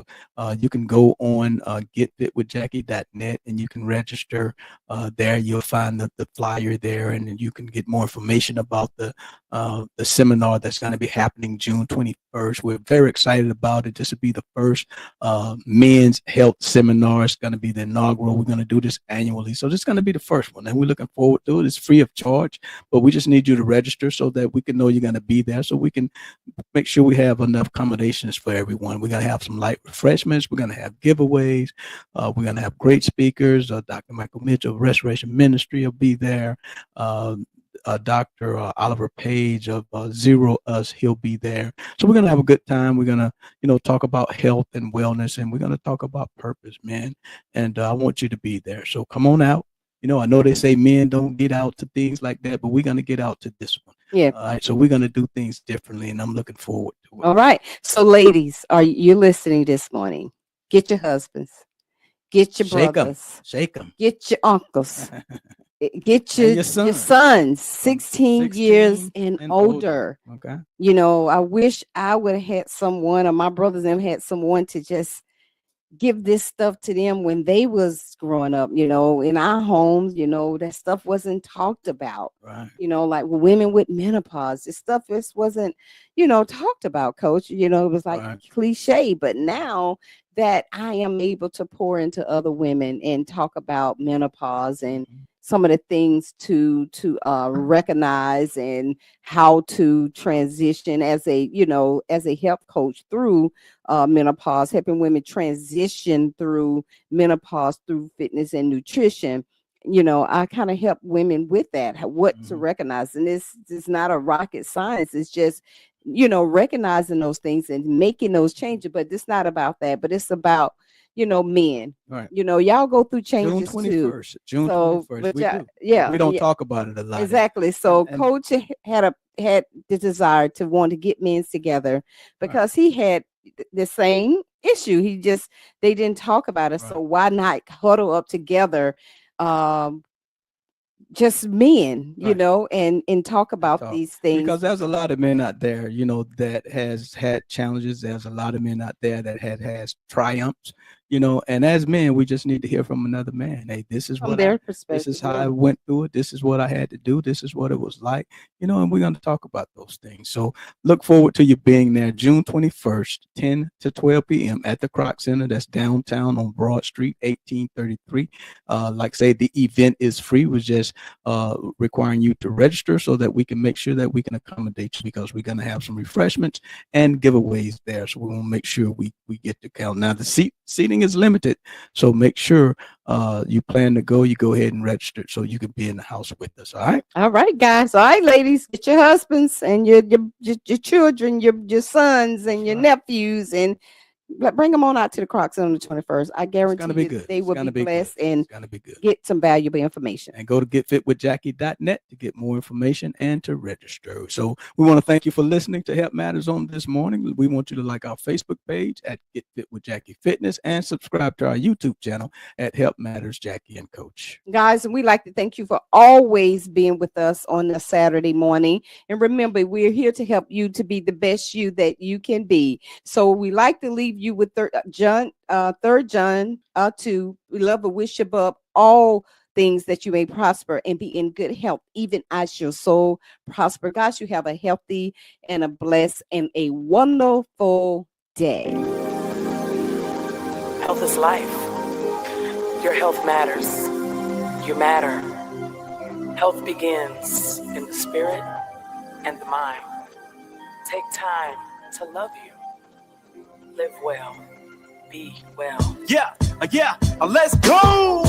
[SPEAKER 5] You can go on getfitwithjackie.net and you can register there. You'll find the flyer there, and then you can get more information about the seminar that's going to be happening June 21st. We're very excited about it. This will be the first men's health seminar. It's going to be the inaugural. We're going to do this annually. So this is going to be the first one, and we're looking forward to it. It's free of charge, but we just need you to register so that we can know you're going to be there, so we can make sure we have enough accommodations for everyone. We're going to have some light refreshments. We're going to have giveaways. We're going to have great speakers. Dr. Michael Mitchell of Restoration Ministry will be there. Dr. Oliver Page of Zero Us, he'll be there. So we're going to have a good time. We're going to, talk about health and wellness, and we're going to talk about purpose, man. And I want you to be there. So come on out. You know, I know they say men don't get out to things like that, but we're going to get out to this one.
[SPEAKER 4] Yeah.
[SPEAKER 5] All right. So we're going to do things differently, and I'm looking forward to it.
[SPEAKER 4] All right. So, ladies, are you listening this morning? Get your husbands, get your
[SPEAKER 5] Shake 'em.
[SPEAKER 4] brothers,
[SPEAKER 5] Shake them.
[SPEAKER 4] get your uncles, get
[SPEAKER 5] And
[SPEAKER 4] your
[SPEAKER 5] your
[SPEAKER 4] sons,
[SPEAKER 5] From
[SPEAKER 4] 16 years
[SPEAKER 5] 16
[SPEAKER 4] and older.
[SPEAKER 5] Okay.
[SPEAKER 4] You know, I wish I would have had someone, or my brothers and them had someone to just give this stuff to them when they was growing up. You know, in our homes, you know, that stuff wasn't talked about.
[SPEAKER 5] Right.
[SPEAKER 4] You know, like women with menopause, this stuff just wasn't, you know, talked about, coach. You know, it was like
[SPEAKER 5] Right.
[SPEAKER 4] cliche. But now that I am able to pour into other women and talk about menopause and
[SPEAKER 5] Mhm.
[SPEAKER 4] some of the things to recognize and how to transition as a, you know, as a health coach through menopause, helping women transition through menopause through fitness and nutrition. You know, I kind of help women with that, what to
[SPEAKER 5] Mhm.
[SPEAKER 4] recognize. And this is not a rocket science. It's just, you know, recognizing those things and making those changes. But it's not about that, but it's about, you know, men.
[SPEAKER 5] Right.
[SPEAKER 4] You know, y'all go through
[SPEAKER 5] June
[SPEAKER 4] changes too.
[SPEAKER 5] 21st. June
[SPEAKER 4] So,
[SPEAKER 5] 21st.
[SPEAKER 4] but
[SPEAKER 5] We
[SPEAKER 4] yeah,
[SPEAKER 5] do.
[SPEAKER 4] yeah,
[SPEAKER 5] We don't
[SPEAKER 4] yeah,
[SPEAKER 5] talk about it a lot.
[SPEAKER 4] exactly. So
[SPEAKER 5] and-
[SPEAKER 4] coach had the desire to want to get men together because he had the same issue. They didn't talk about it.
[SPEAKER 5] Right.
[SPEAKER 4] So why not huddle up together, just men, you
[SPEAKER 5] Right.
[SPEAKER 4] know, and talk about
[SPEAKER 5] talk.
[SPEAKER 4] these things.
[SPEAKER 5] Because there's a lot of men out there, you know, that has had challenges. There's a lot of men out there that has triumphs, you know, and as men, we just need to hear from another man. Hey, this is
[SPEAKER 4] From
[SPEAKER 5] what
[SPEAKER 4] their
[SPEAKER 5] this
[SPEAKER 4] perspective.
[SPEAKER 5] is how
[SPEAKER 4] Yeah.
[SPEAKER 5] I went through it. This is what I had to do. This is what it was like, you know, and we're going to talk about those things. So look forward to you being there June 21st, 10 to 12 p.m. at the Croc Center. That's downtown on Broad Street, 1833. Like I say, the event is free. We're just requiring you to register so that we can make sure that we can accommodate you, because we're going to have some refreshments and giveaways there. So we want to make sure we get to count. Now the seating is limited, so make sure you plan to go. You go ahead and register so you can be in the house with us. All right.
[SPEAKER 4] All right, guys. All right, ladies, get your husbands and your children, your sons and your nephews, and bring them on out to the Crocs on the 21st. I guarantee
[SPEAKER 5] be
[SPEAKER 4] you
[SPEAKER 5] good.
[SPEAKER 4] they
[SPEAKER 5] It's
[SPEAKER 4] will
[SPEAKER 5] gonna
[SPEAKER 4] be
[SPEAKER 5] be good.
[SPEAKER 4] blessed and
[SPEAKER 5] It's gonna be good.
[SPEAKER 4] get some valuable information.
[SPEAKER 5] And go to getfitwithjackie.net to get more information and to register. So we want to thank you for listening to Help Matters on this morning. We want you to like our Facebook page at Get Fit with Jackie Fitness and subscribe to our YouTube channel at Help Matters Jackie and Coach.
[SPEAKER 4] Guys, and we'd like to thank you for always being with us on a Saturday morning. And remember, we're here to help you to be the best you that you can be. So we like to leave you with 3 John 2. We love to wish you above all things that you may prosper and be in good health, even as your soul prosper. Guys, you have a healthy and a blessed and a wonderful day.
[SPEAKER 1] Health is life. Your health matters. You matter. Health begins in the spirit and the mind. Take time to love you. Live well. Be well.
[SPEAKER 2] Yeah, let's go.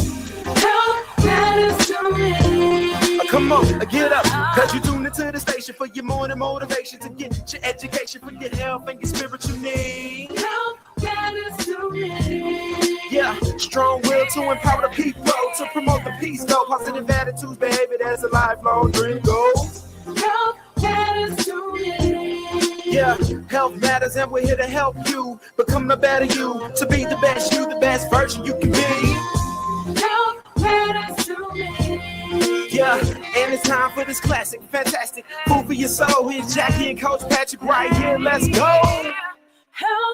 [SPEAKER 3] Health matters to me.
[SPEAKER 2] Come on, get up. Cause you tune into the station for your morning motivation to get your education for your health and your spiritual needs.
[SPEAKER 3] Health matters to me.
[SPEAKER 2] Yeah, strong will to empower the people, to promote the peace, though. Positive attitudes, behavior, that's a lifelong dream goal.
[SPEAKER 3] Health matters to me.
[SPEAKER 2] Yeah, health matters and we're here to help you become the better you, to be the best you, the best version you can be.
[SPEAKER 3] Health matters to me.
[SPEAKER 2] Yeah, and it's time for this classic, fantastic food for your soul. Here's Jackie and Coach Patrick right here. Let's go.
[SPEAKER 3] Health